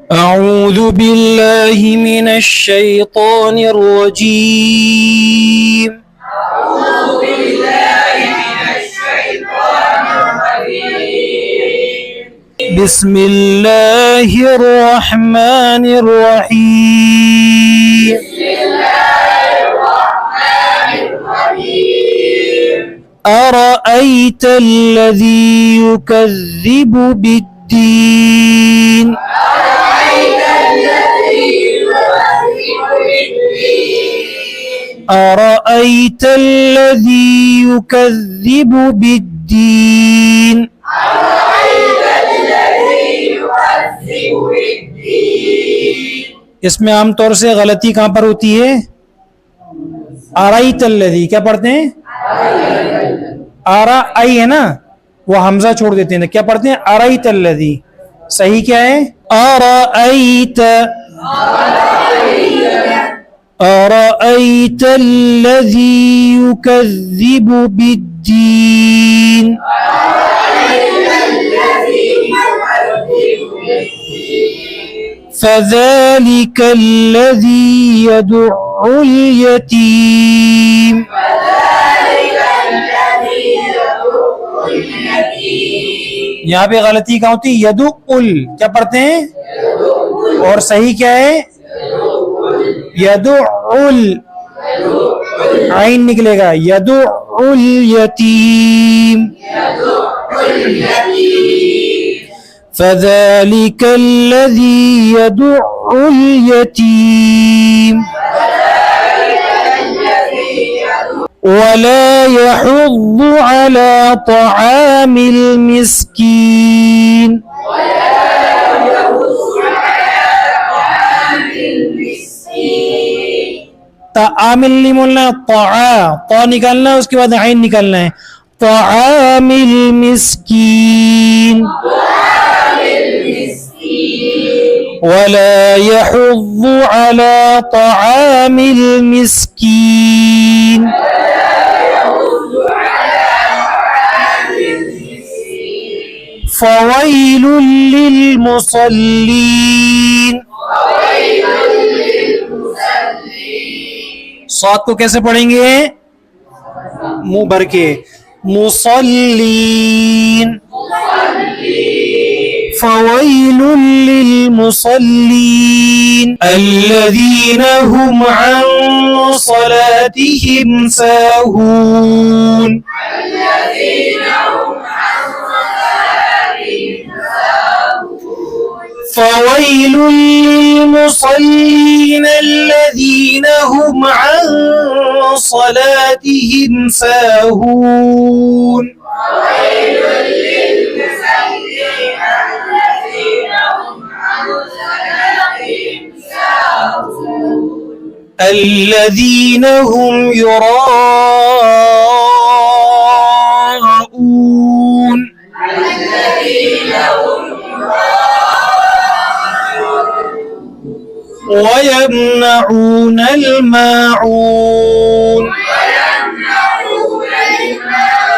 أعوذ بالله من الشيطان الرجيم. أعوذ بالله من الشيطان الرجيم. بسم الله الرحمن الرحيم. بسم الله الرحمن الرحيم. أرأيت الذي يكذب بالدين. أرأيت الذي يكذب بالدين. أرأيت الذي يكذب بالدين. أرأيت الذي يكذب بالدين. इसमें आमतौर से गलती कहाँ पर होती है? आराइत अल्लज़ी, क्या पढ़ते हैं? आरा आई है ना, वो हमजा छोड़ देते हैं, क्या पढ़ते हैं? आराइत अल्लज़ी। सही क्या है? आराइत आराइत अल्लज़ी युकज़्ज़िबु बिद्दीन। فذلك الذي يدع اليتيم. यहाँ पे गलती क्या होती है? यदु उल, क्या पढ़ते हैं? और सही क्या है? यदु उल, आइन निकलेगा, यदु उल यतीम। فذلك الذي يدع اليتيم ولا يحض على طعام المسكين. तामिल नहीं बोलना, ता निकालना है, उसके बाद आइन निकालना है। तामिल मिस्कीन वला यहुद्दु अला तामिल मिस्कीन। फवैलुल लिल मुसल्लीन। सात को कैसे पढ़ेंगे? मुंह भर के, मुसल्लीन। फवैलुल लिल मुसल्लीन अल्लज़ीना हुम अन सलातिहिम साहून। فويل للمصلين الذين هم عن صلاتهم ساهون. الذين هم يراءون. ويمنعون الماعون.